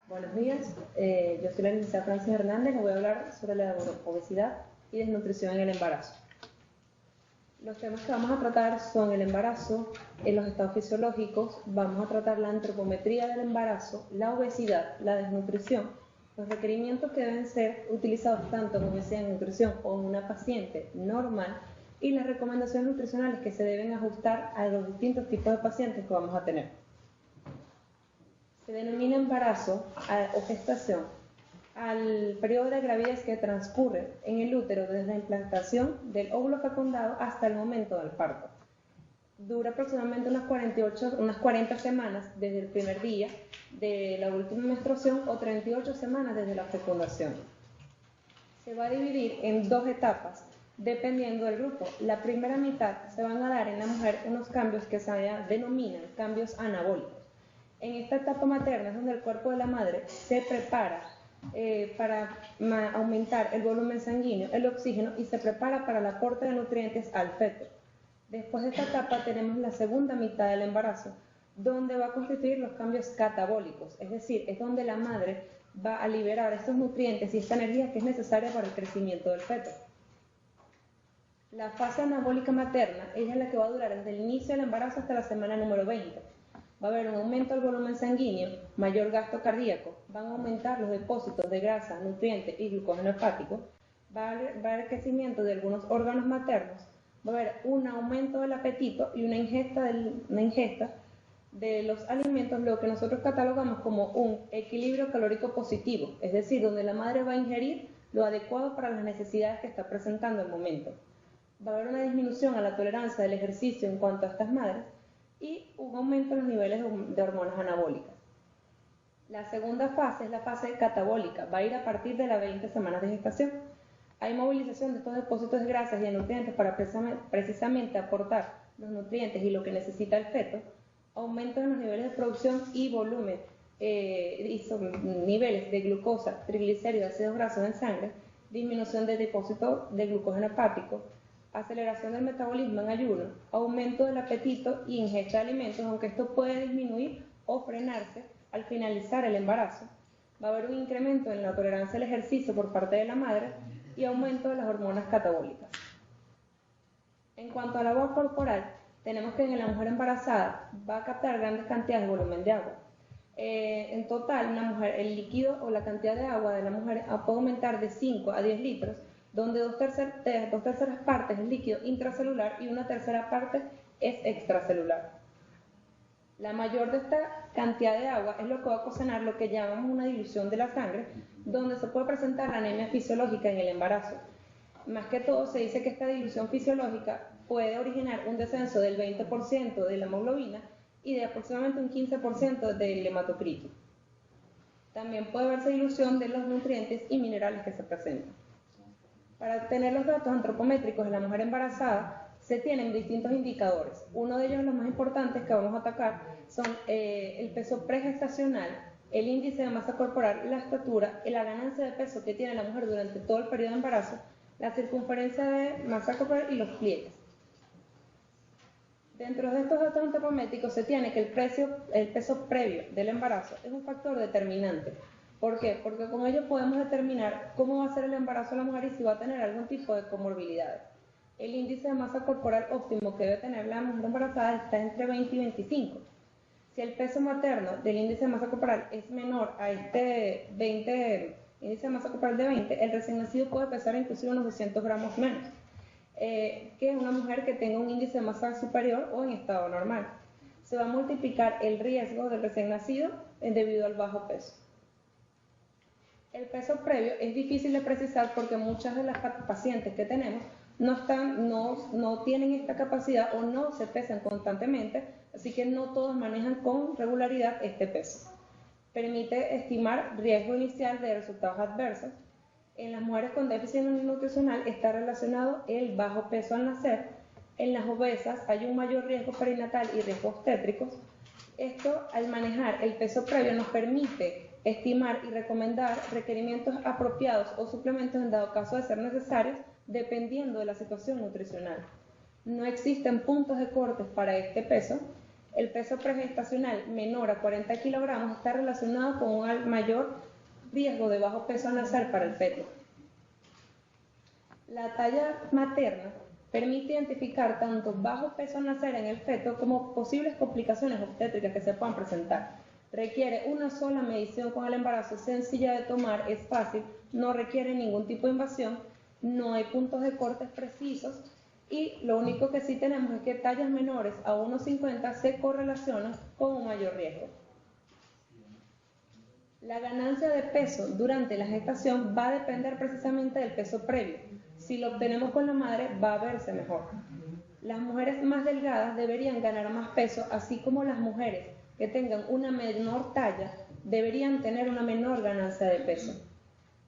Buenos días, yo soy la licenciada Francis Hernández y voy a hablar sobre la obesidad y desnutrición en el embarazo. Los temas que vamos a tratar son el embarazo, en los estados fisiológicos, vamos a tratar la antropometría del embarazo, la obesidad, la desnutrición, los requerimientos que deben ser utilizados tanto como sea en nutrición o en una paciente normal y las recomendaciones nutricionales que se deben ajustar a los distintos tipos de pacientes que vamos a tener. Se denomina embarazo o gestación al periodo de gravidez que transcurre en el útero desde la implantación del óvulo fecundado hasta el momento del parto. Dura aproximadamente unas 40 semanas desde el primer día de la última menstruación o 38 semanas desde la fecundación. Se va a dividir en dos etapas dependiendo del grupo. La primera mitad se van a dar en la mujer unos cambios que se denominan cambios anabólicos. En esta etapa materna es donde el cuerpo de la madre se prepara para aumentar el volumen sanguíneo, el oxígeno y se prepara para el aporte de nutrientes al feto. Después de esta etapa tenemos la segunda mitad del embarazo, donde va a constituir los cambios catabólicos, es decir, es donde la madre va a liberar estos nutrientes y esta energía que es necesaria para el crecimiento del feto. La fase anabólica materna es la que va a durar desde el inicio del embarazo hasta la semana número 20. Va a haber un aumento del volumen sanguíneo, mayor gasto cardíaco, van a aumentar los depósitos de grasa, nutrientes y glucógeno hepático, va a haber crecimiento de algunos órganos maternos, va a haber un aumento del apetito y una ingesta de los alimentos, lo que nosotros catalogamos como un equilibrio calórico positivo, es decir, donde la madre va a ingerir lo adecuado para las necesidades que está presentando el momento. Va a haber una disminución a la tolerancia del ejercicio en cuanto a estas madres, y un aumento en los niveles de hormonas anabólicas. La segunda fase es la fase catabólica, va a ir a partir de las 20 semanas de gestación. Hay movilización de estos depósitos de grasas y de nutrientes para precisamente aportar los nutrientes y lo que necesita el feto, aumento en los niveles de producción y volumen, niveles de glucosa, triglicéridos, ácidos grasos en sangre, disminución de depósito de glucógeno hepático, aceleración del metabolismo en ayuno, aumento del apetito y ingesta de alimentos, aunque esto puede disminuir o frenarse al finalizar el embarazo. Va a haber un incremento en la tolerancia al ejercicio por parte de la madre y aumento de las hormonas catabólicas. En cuanto al agua corporal, tenemos que en la mujer embarazada va a captar grandes cantidades de volumen de agua. En total, el líquido o la cantidad de agua de la mujer puede aumentar de 5 a 10 litros, donde dos terceras partes es líquido intracelular y una tercera parte es extracelular. La mayor de esta cantidad de agua es lo que va a ocasionar lo que llamamos una dilución de la sangre, donde se puede presentar la anemia fisiológica en el embarazo. Más que todo, se dice que esta dilución fisiológica puede originar un descenso del 20% de la hemoglobina y de aproximadamente un 15% del hematocrito. También puede verse dilución de los nutrientes y minerales que se presentan. Para obtener los datos antropométricos de la mujer embarazada se tienen distintos indicadores. Uno de ellos, los más importantes que vamos a atacar, son el peso pregestacional, el índice de masa corporal, la estatura, la ganancia de peso que tiene la mujer durante todo el periodo de embarazo, la circunferencia de masa corporal y los pliegues. Dentro de estos datos antropométricos se tiene que el peso previo del embarazo es un factor determinante. ¿Por qué? Porque con ello podemos determinar cómo va a ser el embarazo de la mujer y si va a tener algún tipo de comorbilidades. El índice de masa corporal óptimo que debe tener la mujer embarazada está entre 20 y 25. Si el peso materno del índice de masa corporal es menor a este índice de masa corporal de 20, el recién nacido puede pesar inclusive unos 200 gramos menos que una mujer que tenga un índice de masa superior o en estado normal. Se va a multiplicar el riesgo del recién nacido debido al bajo peso. El peso previo es difícil de precisar porque muchas de las pacientes que tenemos no tienen esta capacidad o no se pesan constantemente, así que no todos manejan con regularidad este peso. Permite estimar riesgo inicial de resultados adversos. En las mujeres con déficit nutricional está relacionado el bajo peso al nacer. En las obesas hay un mayor riesgo perinatal y riesgos obstétricos. Esto, al manejar el peso previo, nos permite estimar y recomendar requerimientos apropiados o suplementos en dado caso de ser necesarios, dependiendo de la situación nutricional. No existen puntos de corte para este peso, el peso pregestacional menor a 40 kilogramos está relacionado con un mayor riesgo de bajo peso al nacer para el feto. La talla materna permite identificar tanto bajo peso al nacer en el feto como posibles complicaciones obstétricas que se puedan presentar. Requiere una sola medición con el embarazo, es sencilla de tomar, es fácil, no requiere ningún tipo de invasión, no hay puntos de cortes precisos y lo único que sí tenemos es que tallas menores a 1,50 se correlacionan con un mayor riesgo. La ganancia de peso durante la gestación va a depender precisamente del peso previo. Si lo obtenemos con la madre, va a verse mejor. Las mujeres más delgadas deberían ganar más peso, así como las mujeres que tengan una menor talla deberían tener una menor ganancia de peso.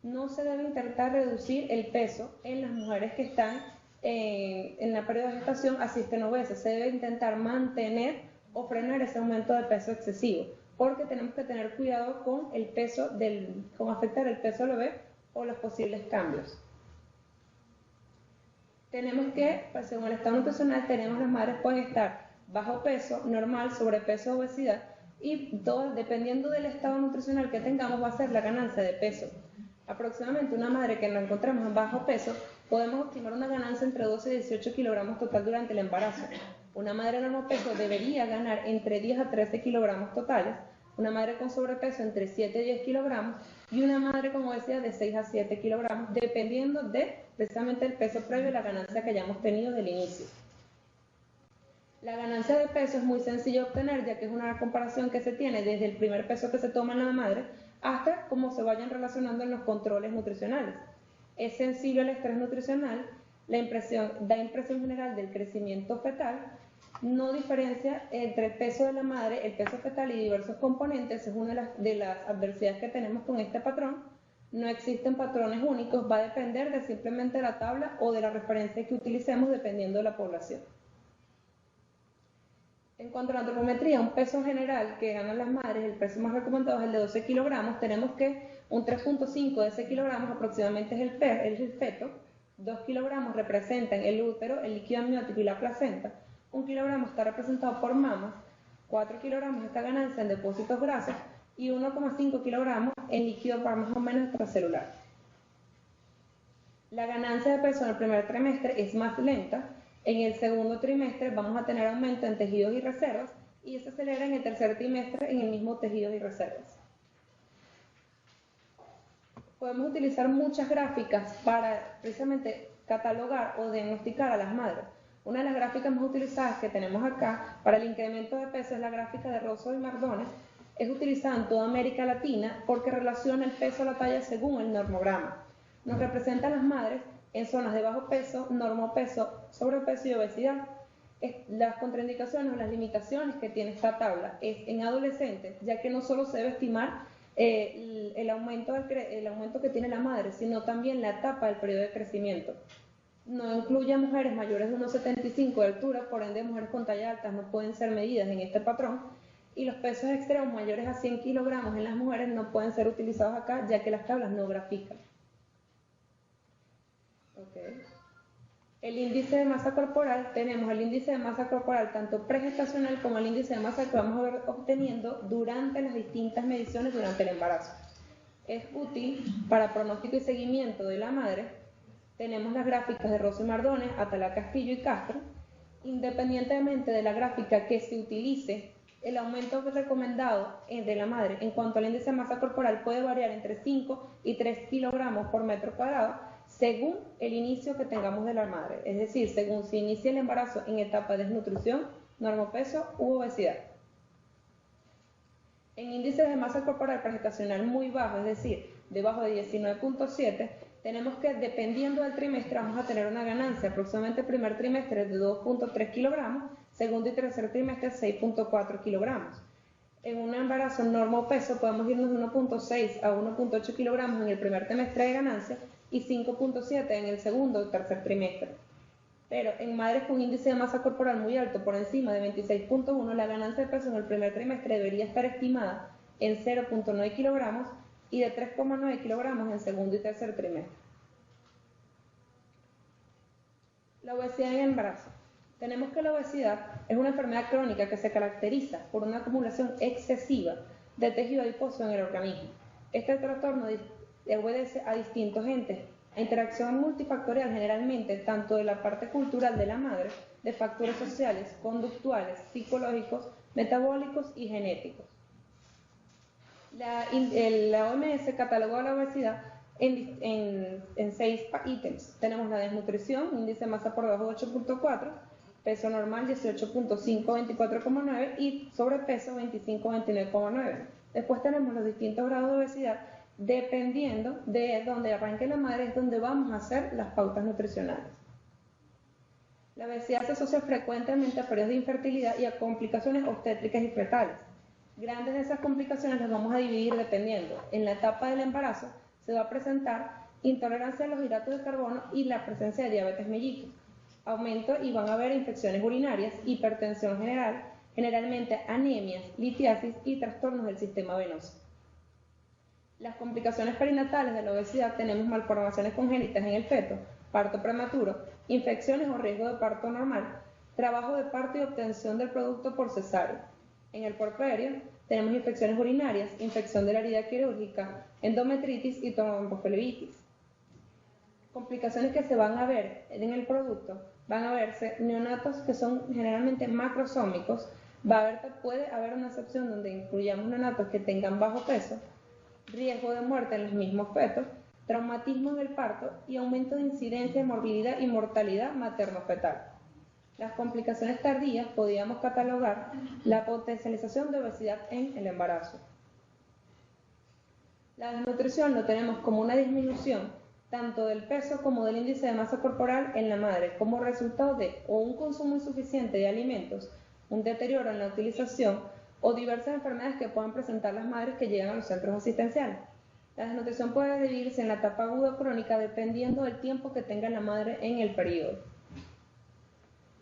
No se debe intentar reducir el peso en las mujeres que están en la periodo de gestación así estén obesas. Se debe intentar mantener o frenar ese aumento de peso excesivo, porque tenemos que tener cuidado con el peso con afectar el peso del bebé o los posibles cambios. Tenemos que, pues, según el estado nutricional, las madres pueden estar bajo peso, normal, sobrepeso, obesidad, y todo, dependiendo del estado nutricional que tengamos, va a ser la ganancia de peso. Aproximadamente una madre que nos encontramos en bajo peso, podemos estimar una ganancia entre 12 y 18 kilogramos total durante el embarazo. Una madre en normal peso debería ganar entre 10 a 13 kilogramos totales, una madre con sobrepeso entre 7 y 10 kilogramos y una madre con obesidad de 6 a 7 kilogramos, dependiendo precisamente del peso previo y la ganancia que hayamos tenido del inicio. La ganancia de peso es muy sencillo de obtener, ya que es una comparación que se tiene desde el primer peso que se toma en la madre hasta cómo se vayan relacionando en los controles nutricionales. Es sencillo el estrés nutricional, da impresión general del crecimiento fetal, no diferencia entre el peso de la madre, el peso fetal y diversos componentes, es una de las adversidades que tenemos con este patrón. No existen patrones únicos, va a depender de simplemente la tabla o de la referencia que utilicemos dependiendo de la población. En cuanto a la antropometría, un peso general que ganan las madres, el peso más recomendado es el de 12 kilogramos, tenemos que un 3.5 de ese kilogramos aproximadamente es el feto, 2 kilogramos representan el útero, el líquido amniótico y la placenta, 1 kilogramo está representado por mamas, 4 kilogramos esta ganancia en depósitos grasos y 1,5 kilogramos en líquido para más o menos extracelular. La ganancia de peso en el primer trimestre es más lenta. En el segundo trimestre vamos a tener aumento en tejidos y reservas y se acelera en el tercer trimestre en el mismo tejidos y reservas. Podemos utilizar muchas gráficas para precisamente catalogar o diagnosticar a las madres. Una de las gráficas más utilizadas que tenemos acá para el incremento de peso es la gráfica de Rosso y Mardones. Es utilizada en toda América Latina porque relaciona el peso a la talla según el normograma. Nos representa a las madres en zonas de bajo peso, normopeso, sobrepeso y obesidad. Las contraindicaciones o las limitaciones que tiene esta tabla es en adolescentes, ya que no solo se debe estimar el aumento que tiene la madre, sino también la etapa del periodo de crecimiento. No incluye a mujeres mayores de 1,75 de altura, por ende mujeres con talla alta no pueden ser medidas en este patrón, y los pesos extremos mayores a 100 kilogramos en las mujeres no pueden ser utilizados acá, ya que las tablas no grafican. Okay. El índice de masa corporal, tenemos el índice de masa corporal tanto pregestacional como el índice de masa que vamos a ver obteniendo durante las distintas mediciones durante el embarazo. Es útil para pronóstico y seguimiento de la madre. Tenemos las gráficas de Rosso y Mardones, Atalá, Castillo y Castro. Independientemente de la gráfica que se utilice, el aumento recomendado de la madre en cuanto al índice de masa corporal puede variar entre 5 y 3 kilogramos por metro cuadrado según el inicio que tengamos de la madre, es decir, según si inicia el embarazo en etapa de desnutrición, normopeso u obesidad. En índices de masa corporal pregestacional muy bajo, es decir, debajo de 19.7, tenemos que, dependiendo del trimestre, vamos a tener una ganancia, aproximadamente primer trimestre de 2.3 kilogramos, segundo y tercer trimestre 6.4 kilogramos. En un embarazo normopeso podemos irnos de 1.6 a 1.8 kilogramos en el primer trimestre de ganancia y 5.7 en el segundo y tercer trimestre. Pero en madres con índice de masa corporal muy alto, por encima de 26.1, la ganancia de peso en el primer trimestre debería estar estimada en 0.9 kilogramos y de 3.9 kilogramos en segundo y tercer trimestre. La obesidad en embarazo. Tenemos que la obesidad es una enfermedad crónica que se caracteriza por una acumulación excesiva de tejido adiposo en el organismo. Este trastorno obedece a distintos entes, a interacción multifactorial generalmente tanto de la parte cultural de la madre, de factores sociales, conductuales, psicológicos, metabólicos y genéticos. La OMS catalogó la obesidad en 6 ítems. Tenemos la desnutrición, índice de masa por debajo de 8.4, peso normal 18.5, 24,9 y sobrepeso 25, 29,9. Después tenemos los distintos grados de obesidad, dependiendo de donde arranque la madre, es donde vamos a hacer las pautas nutricionales. La obesidad se asocia frecuentemente a periodos de infertilidad y a complicaciones obstétricas y fetales. Grandes de esas complicaciones las vamos a dividir dependiendo. En la etapa del embarazo se va a presentar intolerancia a los hidratos de carbono y la presencia de diabetes mellitus. Aumento y van a haber infecciones urinarias, hipertensión general, generalmente anemias, litiasis y trastornos del sistema venoso. Las complicaciones perinatales de la obesidad tenemos malformaciones congénitas en el feto, parto prematuro, infecciones o riesgo de parto normal, trabajo de parto y obtención del producto por cesárea. En el puerperio tenemos infecciones urinarias, infección de la herida quirúrgica, endometritis y tromboflebitis. Complicaciones que se van a ver en el producto, van a verse neonatos que son generalmente macrosómicos, puede haber una excepción donde incluyamos neonatos que tengan bajo peso, riesgo de muerte en los mismos fetos, traumatismo en el parto y aumento de incidencia de morbilidad y mortalidad materno-fetal. Las complicaciones tardías podríamos catalogar la potencialización de obesidad en el embarazo. La desnutrición lo tenemos como una disminución tanto del peso como del índice de masa corporal en la madre como resultado de o un consumo insuficiente de alimentos, un deterioro en la utilización o diversas enfermedades que puedan presentar las madres que llegan a los centros asistenciales. La desnutrición puede dividirse en la etapa aguda o crónica dependiendo del tiempo que tenga la madre en el periodo.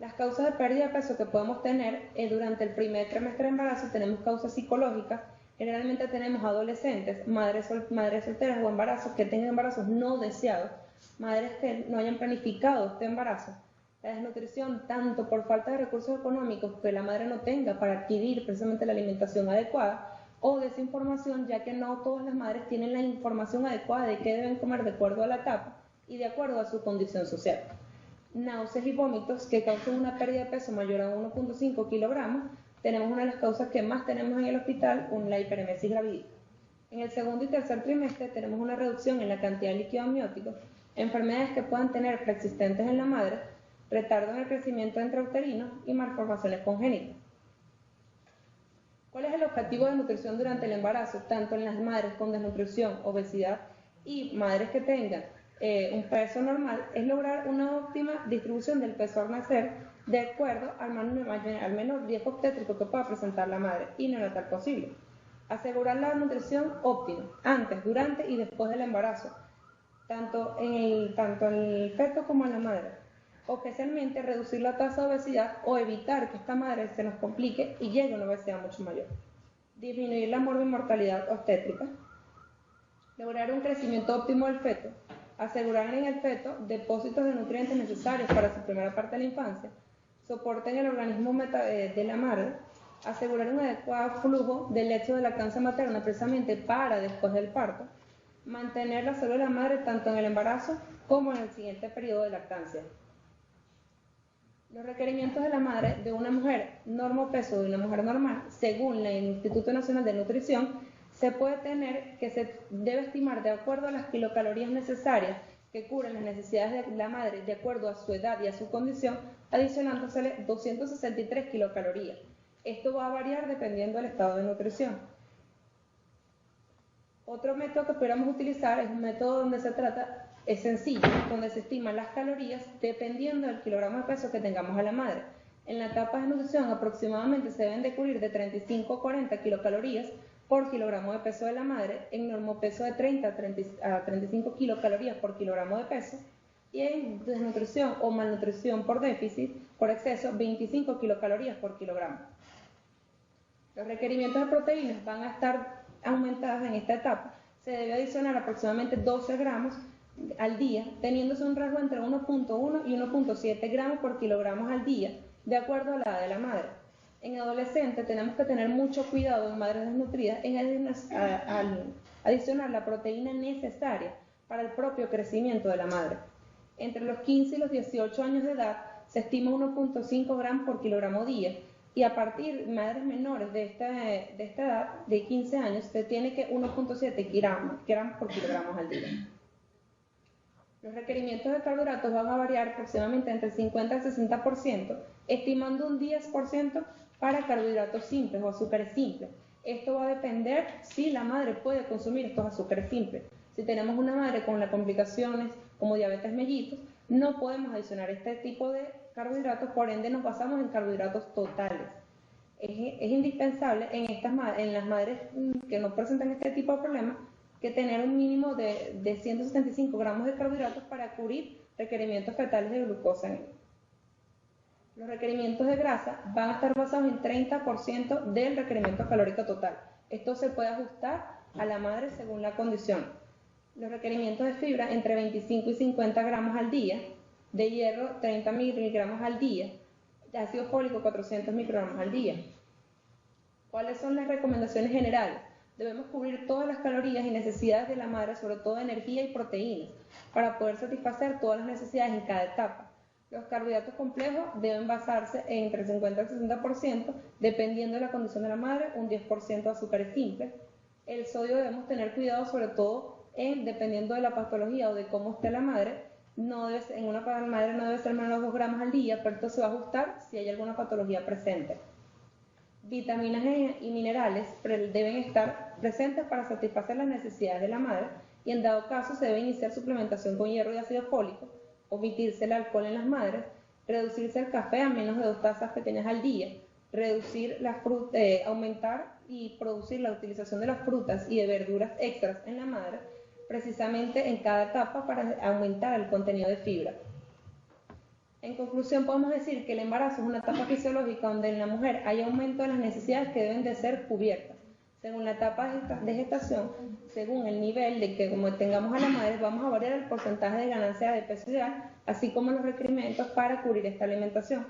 Las causas de pérdida de peso que podemos tener durante el primer trimestre de embarazo tenemos causas psicológicas. Generalmente tenemos adolescentes, madres solteras o embarazos que tengan embarazos no deseados, madres que no hayan planificado este embarazo. La desnutrición, tanto por falta de recursos económicos que la madre no tenga para adquirir precisamente la alimentación adecuada, o desinformación, ya que no todas las madres tienen la información adecuada de qué deben comer de acuerdo a la etapa y de acuerdo a su condición social. Náuseas y vómitos que causan una pérdida de peso mayor a 1.5 kilogramos. Tenemos una de las causas que más tenemos en el hospital, la hiperemesis gravídica. En el segundo y tercer trimestre tenemos una reducción en la cantidad de líquido amniótico, enfermedades que puedan tener preexistentes en la madre, retardo en el crecimiento intrauterino y malformaciones congénitas. ¿Cuál es el objetivo de nutrición durante el embarazo? Tanto en las madres con desnutrición, obesidad y madres que tengan un peso normal, es lograr una óptima distribución del peso al nacer de acuerdo al menor riesgo obstétrico que pueda presentar la madre y neonatal posible. Asegurar la nutrición óptima antes, durante y después del embarazo, tanto en el feto como en la madre. Especialmente reducir la tasa de obesidad o evitar que esta madre se nos complique y llegue a una obesidad mucho mayor. Disminuir la mortalidad obstétrica. Lograr un crecimiento óptimo del feto. Asegurar en el feto depósitos de nutrientes necesarios para su primera parte de la infancia. Soporte en el organismo de la madre. Asegurar un adecuado flujo de leche de lactancia materna precisamente para después del parto. Mantener la salud de la madre tanto en el embarazo como en el siguiente periodo de lactancia. Los requerimientos de la madre de una mujer normopeso de una mujer normal, según el Instituto Nacional de Nutrición, se puede tener que se debe estimar de acuerdo a las kilocalorías necesarias que cubren las necesidades de la madre de acuerdo a su edad y a su condición, adicionándosele 263 kilocalorías. Esto va a variar dependiendo del estado de nutrición. Otro método que pudiéramos utilizar es un método donde es sencillo, donde se estiman las calorías dependiendo del kilogramo de peso que tengamos a la madre. En la etapa de nutrición aproximadamente se deben de cubrir de 35 a 40 kilocalorías por kilogramo de peso de la madre, en normopeso de 30 a 35 kilocalorías por kilogramo de peso, y en desnutrición o malnutrición por déficit, por exceso, 25 kilocalorías por kilogramo. Los requerimientos de proteínas van a estar aumentados en esta etapa. Se debe adicionar aproximadamente 12 gramos al día, teniéndose un rasgo entre 1.1 y 1.7 gramos por kilogramos al día, de acuerdo a la edad de la madre. En adolescentes tenemos que tener mucho cuidado en madres desnutridas en adicionar la proteína necesaria para el propio crecimiento de la madre. Entre los 15 y los 18 años de edad se estima 1.5 gramos por kilogramo día, y a partir de madres menores de esta edad, de 15 años, se tiene que 1.7 gramos por kilogramos al día. Los requerimientos de carbohidratos van a variar aproximadamente entre el 50 y el 60%, estimando un 10% para carbohidratos simples o azúcares simples. Esto va a depender si la madre puede consumir estos azúcares simples. Si tenemos una madre con las complicaciones como diabetes mellitus, no podemos adicionar este tipo de carbohidratos, por ende nos basamos en carbohidratos totales. Es indispensable en las madres que no presentan este tipo de problemas que tener un mínimo de 175 gramos de carbohidratos para cubrir requerimientos fetales de glucosa en él. Los requerimientos de grasa van a estar basados en 30% del requerimiento calórico total. Esto se puede ajustar a la madre según la condición. Los requerimientos de fibra entre 25 y 50 gramos al día, de hierro 30 miligramos al día, de ácido fólico 400 microgramos al día. ¿Cuáles son las recomendaciones generales? Debemos cubrir todas las calorías y necesidades de la madre, sobre todo energía y proteínas, para poder satisfacer todas las necesidades en cada etapa. Los carbohidratos complejos deben basarse entre el 50 y el 60%, dependiendo de la condición de la madre, un 10% de azúcares simples. El sodio debemos tener cuidado, sobre todo dependiendo de la patología o de cómo esté la madre. En una madre no debe ser menos de 2 gramos al día, pero esto se va a ajustar si hay alguna patología presente. Vitaminas y minerales deben estar presentes para satisfacer las necesidades de la madre, y en dado caso se debe iniciar suplementación con hierro y ácido fólico, omitirse el alcohol en las madres, reducirse el café a menos de 2 tazas pequeñas al día, aumentar y producir la utilización de las frutas y de verduras extras en la madre, precisamente en cada etapa para aumentar el contenido de fibra. En conclusión, podemos decir que el embarazo es una etapa fisiológica donde en la mujer hay aumento de las necesidades que deben de ser cubiertas. Según la etapa de gestación, según el nivel de que como tengamos a la madre, vamos a variar el porcentaje de ganancia de peso ideal, así como los requerimientos para cubrir esta alimentación.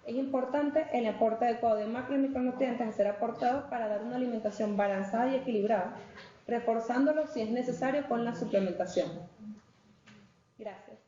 Es importante el aporte adecuado de macro y micronutrientes a ser aportados para dar una alimentación balanceada y equilibrada, reforzándolo si es necesario con la suplementación. Gracias.